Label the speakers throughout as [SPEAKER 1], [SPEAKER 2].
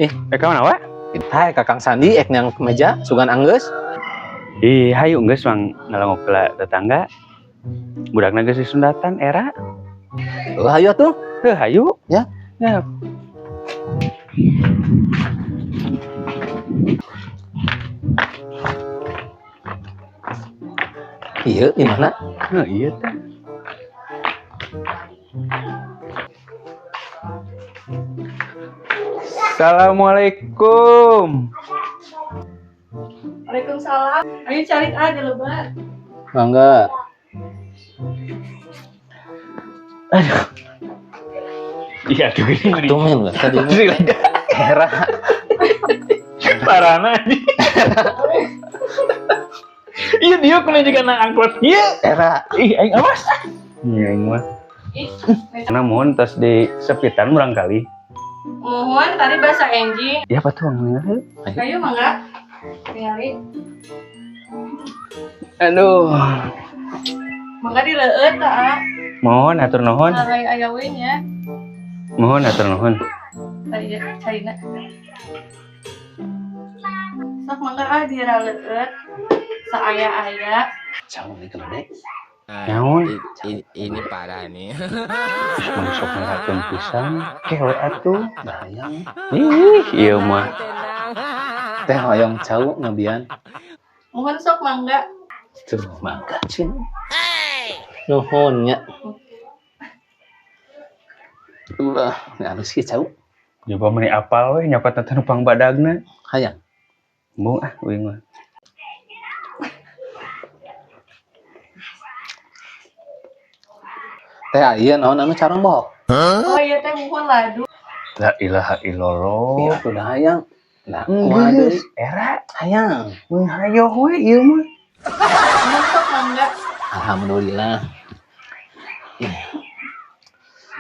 [SPEAKER 1] Ka mana wa?
[SPEAKER 2] Hai Kakang Sandi ek yang meja sugan anggeus.
[SPEAKER 1] Hayu geus mang ngalongok ke tetangga. Budakna geus disundatan era.
[SPEAKER 2] Hayu atuh.
[SPEAKER 1] Hayu.
[SPEAKER 2] Ya.
[SPEAKER 1] Ya.
[SPEAKER 2] Iya, di mana?
[SPEAKER 1] Iya teh. Assalamualaikum.
[SPEAKER 3] Waalaikumsalam. Ayo cari aja lebar.
[SPEAKER 2] Mangga.
[SPEAKER 1] Aduh. Iya tuh gini.
[SPEAKER 2] Tumen lah tadi. Era.
[SPEAKER 1] Parana nih. Iya dia kena juga na angkot. Iya.
[SPEAKER 2] Era.
[SPEAKER 1] Aing awas. Iya aing mah. Karena mohon tas di sepitan barangkali.
[SPEAKER 3] Mohon tadi bahasa Enji.
[SPEAKER 1] Ya apa tuh ngomongnya?
[SPEAKER 3] Ayo mangga. Tinggali.
[SPEAKER 1] Aduh.
[SPEAKER 3] Mangga dileueut tah.
[SPEAKER 1] Mohon atur nuhun.
[SPEAKER 3] Sarai aya we nya.
[SPEAKER 1] Mohon atur nuhun.
[SPEAKER 3] Carina. Sok mangga diraleueut. Saaya-aya.
[SPEAKER 2] Assalamualaikum Dek.
[SPEAKER 1] Naon?
[SPEAKER 4] Ini parah nih.
[SPEAKER 1] Masuk ngelakuin pisang. Kewe atuh.
[SPEAKER 2] Bahayang.
[SPEAKER 1] Iya mah.
[SPEAKER 2] Teh hoyong cau ngabian.
[SPEAKER 3] Mohon sok mangga.
[SPEAKER 2] Tuh mangga cin. Nuhun nya. Allah, halus ki cau.
[SPEAKER 1] Coba meni apal we nyokot teh numpang badagna.
[SPEAKER 2] Hayang.
[SPEAKER 1] Bung uing mah.
[SPEAKER 2] Teh ieu naon anu carang bohok.
[SPEAKER 3] Oh iya teh mohon ladu.
[SPEAKER 1] La ilaha illallah.
[SPEAKER 2] Iya udah hayang. Nah,
[SPEAKER 1] Geus era
[SPEAKER 2] hayang.
[SPEAKER 1] mun hayo we ieu mah.
[SPEAKER 3] Mohon sok mangga.
[SPEAKER 2] Alhamdulillah.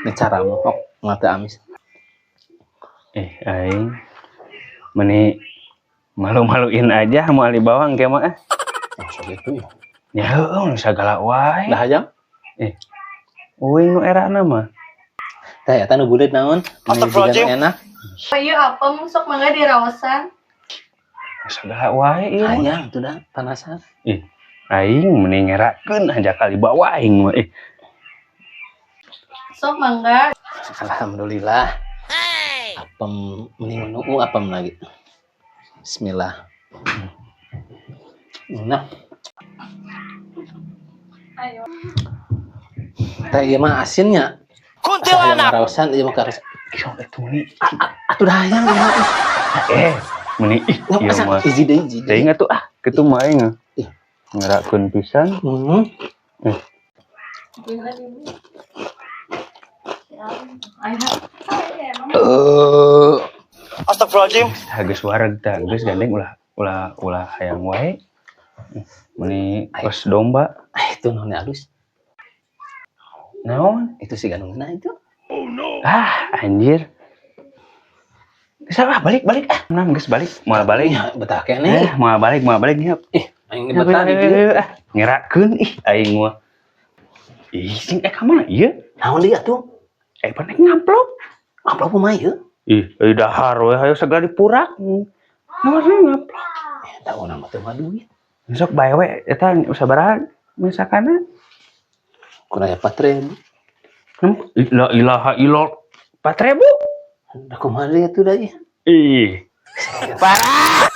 [SPEAKER 2] Ini cara mohok ngata amis.
[SPEAKER 1] Aing meni malu-maluin aja mau ali bawang ke mah.
[SPEAKER 2] Maksud itu ya.
[SPEAKER 1] Ya heuh sagala wae.
[SPEAKER 2] Dah hayang.
[SPEAKER 1] Uing nu era mah.
[SPEAKER 2] Teh eta nu buleud naon? Astagfirullahaladzim. Enak.
[SPEAKER 3] Ayo apem sok mangga diraosan.
[SPEAKER 1] Sagala wae ieu.
[SPEAKER 2] Hayang tuh dah panasan.
[SPEAKER 1] Aing mending ngerakeun aja kali bawa aing mah.
[SPEAKER 3] Sok mangga.
[SPEAKER 2] Alhamdulillah. Apem mending menunggu apem lagi. Bismillah. Nah.
[SPEAKER 3] Ayo.
[SPEAKER 2] Teh ieu mah asinnya.
[SPEAKER 4] Kuntilanak.
[SPEAKER 2] Ngaraosan ieu mah kares.
[SPEAKER 1] Sok eta meni.
[SPEAKER 2] Atuh dah hayang gimana?
[SPEAKER 1] Meni ieu mah.
[SPEAKER 2] Hiji deui hiji.
[SPEAKER 1] Teuing atuh kitu mah aing.
[SPEAKER 2] Ih.
[SPEAKER 1] Ngerakeun pisan.
[SPEAKER 4] Astagfirullahaladzim.
[SPEAKER 1] Geus wareg tah, geus gandeng ulah hayang wae. Meni kos domba.
[SPEAKER 2] Itu naon halus.
[SPEAKER 1] Naon?
[SPEAKER 2] Itu si ganungna itu.
[SPEAKER 1] Anjir. Salah balik. Nah, geus balik. Moal balik.
[SPEAKER 2] Ya betah keneh.
[SPEAKER 1] Moal balik nya.
[SPEAKER 2] Aing betah di dieu.
[SPEAKER 1] Ngerakeun aing mah. Sing ka mana ieu?
[SPEAKER 2] Naon deui atuh?
[SPEAKER 1] Panek ngamplop.
[SPEAKER 2] Amplop mah ieu.
[SPEAKER 1] Dahar we hayo segala dipurak. Naon ngamplop?
[SPEAKER 2] Tahu nama teh mah duit.
[SPEAKER 1] Sok bae we eta sabaraha misalkan
[SPEAKER 2] Kurang 4.000.
[SPEAKER 1] La ilaha illallah 4.000.
[SPEAKER 2] Da kumaha deui atuh da ieu?
[SPEAKER 1] Parah.